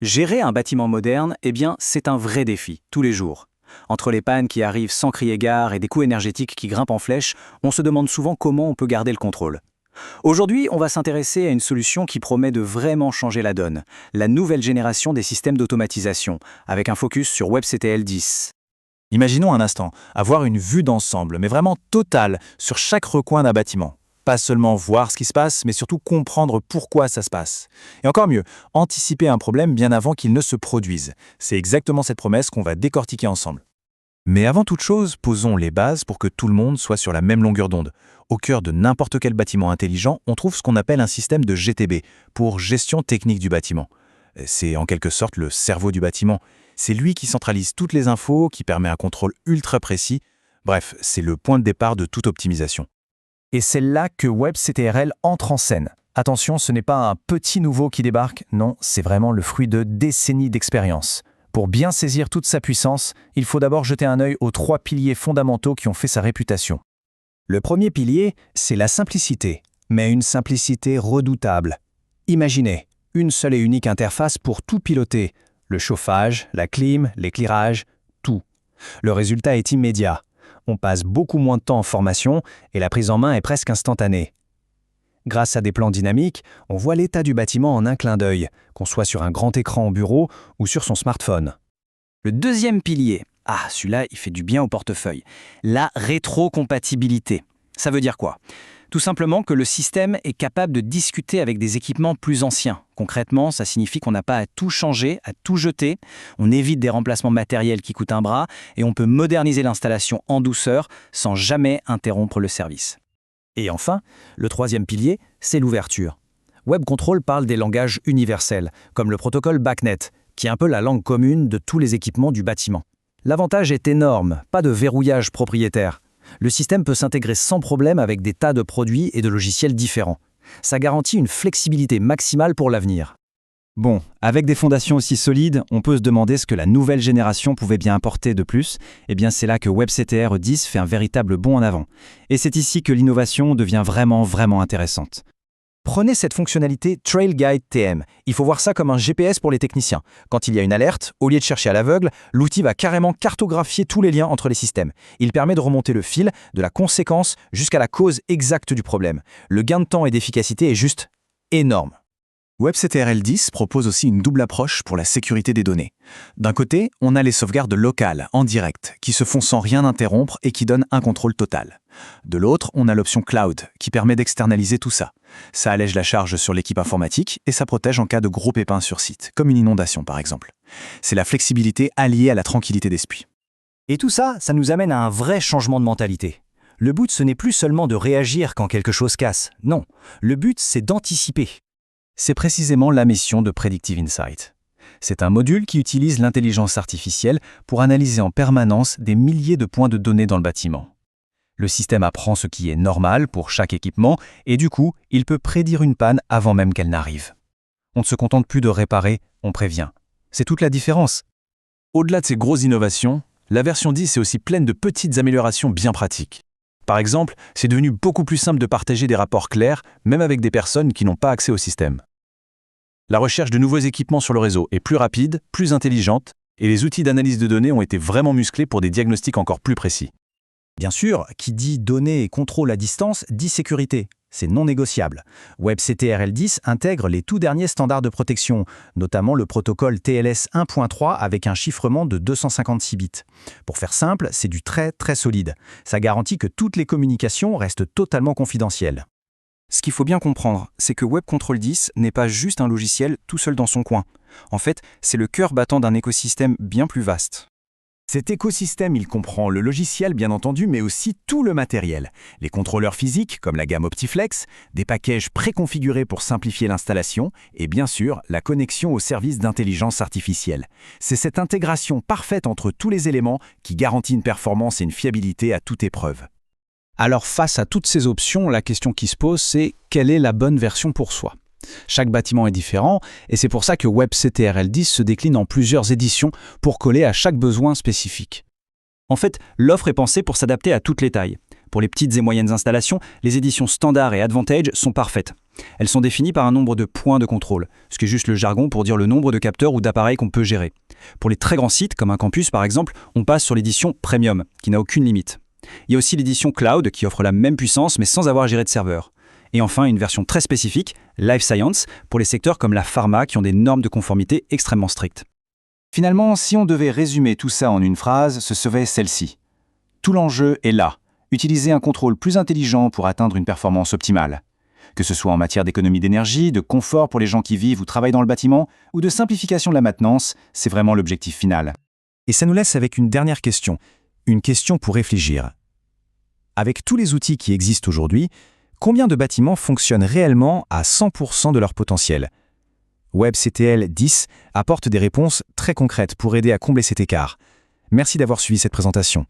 Gérer un bâtiment moderne, c'est un vrai défi, tous les jours. Entre les pannes qui arrivent sans crier gare et des coûts énergétiques qui grimpent en flèche, on se demande souvent comment on peut garder le contrôle. Aujourd'hui, on va s'intéresser à une solution qui promet de vraiment changer la donne, la nouvelle génération des systèmes d'automatisation, avec un focus sur WebCTL 10. Imaginons un instant, avoir une vue d'ensemble, mais vraiment totale, sur chaque recoin d'un bâtiment. Pas seulement voir ce qui se passe, mais surtout comprendre pourquoi ça se passe. Et encore mieux, anticiper un problème bien avant qu'il ne se produise. C'est exactement cette promesse qu'on va décortiquer ensemble. Mais avant toute chose, posons les bases pour que tout le monde soit sur la même longueur d'onde. Au cœur de n'importe quel bâtiment intelligent, on trouve ce qu'on appelle un système de GTB, pour gestion technique du bâtiment. C'est en quelque sorte le cerveau du bâtiment. C'est lui qui centralise toutes les infos, qui permet un contrôle ultra précis. Bref, c'est le point de départ de toute optimisation. Et c'est là que WebCTRL entre en scène. Attention, ce n'est pas un petit nouveau qui débarque, non, c'est vraiment le fruit de décennies d'expérience. Pour bien saisir toute sa puissance, il faut d'abord jeter un œil aux 3 piliers fondamentaux qui ont fait sa réputation. Le premier pilier, c'est la simplicité, mais une simplicité redoutable. Imaginez, une seule et unique interface pour tout piloter, le chauffage, la clim, l'éclairage, tout. Le résultat est immédiat. On passe beaucoup moins de temps en formation et la prise en main est presque instantanée. Grâce à des plans dynamiques, on voit l'état du bâtiment en un clin d'œil, qu'on soit sur un grand écran au bureau ou sur son smartphone. Le deuxième pilier, celui-là, il fait du bien au portefeuille. La rétrocompatibilité. Ça veut dire quoi ? Tout simplement que le système est capable de discuter avec des équipements plus anciens. Concrètement, ça signifie qu'on n'a pas à tout changer, à tout jeter. On évite des remplacements matériels qui coûtent un bras et on peut moderniser l'installation en douceur sans jamais interrompre le service. Et enfin, le troisième pilier, c'est l'ouverture. WebControl parle des langages universels, comme le protocole BACnet, qui est un peu la langue commune de tous les équipements du bâtiment. L'avantage est énorme, pas de verrouillage propriétaire. Le système peut s'intégrer sans problème avec des tas de produits et de logiciels différents. Ça garantit une flexibilité maximale pour l'avenir. Bon, avec des fondations aussi solides, on peut se demander ce que la nouvelle génération pouvait bien apporter de plus. Eh bien, c'est là que WebCTR 10 fait un véritable bond en avant. Et c'est ici que l'innovation devient vraiment intéressante. Prenez cette fonctionnalité Trail Guide TM. Il faut voir ça comme un GPS pour les techniciens. Quand il y a une alerte, au lieu de chercher à l'aveugle, l'outil va carrément cartographier tous les liens entre les systèmes. Il permet de remonter le fil, de la conséquence jusqu'à la cause exacte du problème. Le gain de temps et d'efficacité est juste énorme. WebCTRL 10 propose aussi une double approche pour la sécurité des données. D'un côté, on a les sauvegardes locales, en direct, qui se font sans rien interrompre et qui donnent un contrôle total. De l'autre, on a l'option Cloud, qui permet d'externaliser tout ça. Ça allège la charge sur l'équipe informatique et ça protège en cas de gros pépins sur site, comme une inondation par exemple. C'est la flexibilité alliée à la tranquillité d'esprit. Et tout ça, ça nous amène à un vrai changement de mentalité. Le but, ce n'est plus seulement de réagir quand quelque chose casse. Non, le but, c'est d'anticiper. C'est précisément la mission de Predictive Insight. C'est un module qui utilise l'intelligence artificielle pour analyser en permanence des milliers de points de données dans le bâtiment. Le système apprend ce qui est normal pour chaque équipement et du coup, il peut prédire une panne avant même qu'elle n'arrive. On ne se contente plus de réparer, on prévient. C'est toute la différence. Au-delà de ces grosses innovations, la version 10 est aussi pleine de petites améliorations bien pratiques. Par exemple, c'est devenu beaucoup plus simple de partager des rapports clairs, même avec des personnes qui n'ont pas accès au système. La recherche de nouveaux équipements sur le réseau est plus rapide, plus intelligente, et les outils d'analyse de données ont été vraiment musclés pour des diagnostics encore plus précis. Bien sûr, qui dit données et contrôle à distance dit sécurité. C'est non négociable. WebCTRL 10 intègre les tout derniers standards de protection, notamment le protocole TLS 1.3 avec un chiffrement de 256 bits. Pour faire simple, c'est du très solide. Ça garantit que toutes les communications restent totalement confidentielles. Ce qu'il faut bien comprendre, c'est que WebControl 10 n'est pas juste un logiciel tout seul dans son coin. En fait, c'est le cœur battant d'un écosystème bien plus vaste. Cet écosystème, il comprend le logiciel bien entendu, mais aussi tout le matériel. Les contrôleurs physiques, comme la gamme Optiflex, des packages préconfigurés pour simplifier l'installation, et bien sûr, la connexion aux services d'intelligence artificielle. C'est cette intégration parfaite entre tous les éléments qui garantit une performance et une fiabilité à toute épreuve. Alors face à toutes ces options, la question qui se pose, c'est quelle est la bonne version pour soi ? Chaque bâtiment est différent et c'est pour ça que WebCTRL 10 se décline en plusieurs éditions pour coller à chaque besoin spécifique. En fait, l'offre est pensée pour s'adapter à toutes les tailles. Pour les petites et moyennes installations, les éditions Standard et Advantage sont parfaites. Elles sont définies par un nombre de points de contrôle, ce qui est juste le jargon pour dire le nombre de capteurs ou d'appareils qu'on peut gérer. Pour les très grands sites, comme un campus par exemple, on passe sur l'édition Premium, qui n'a aucune limite. Il y a aussi l'édition Cloud, qui offre la même puissance mais sans avoir à gérer de serveurs. Et enfin, une version très spécifique, Life Science, pour les secteurs comme la pharma qui ont des normes de conformité extrêmement strictes. Finalement, si on devait résumer tout ça en une phrase, ce serait celle-ci. Tout l'enjeu est là. Utiliser un contrôle plus intelligent pour atteindre une performance optimale. Que ce soit en matière d'économie d'énergie, de confort pour les gens qui vivent ou travaillent dans le bâtiment, ou de simplification de la maintenance, c'est vraiment l'objectif final. Et ça nous laisse avec une dernière question. Une question pour réfléchir. Avec tous les outils qui existent aujourd'hui, combien de bâtiments fonctionnent réellement à 100% de leur potentiel ? WebCTL 10 apporte des réponses très concrètes pour aider à combler cet écart. Merci d'avoir suivi cette présentation.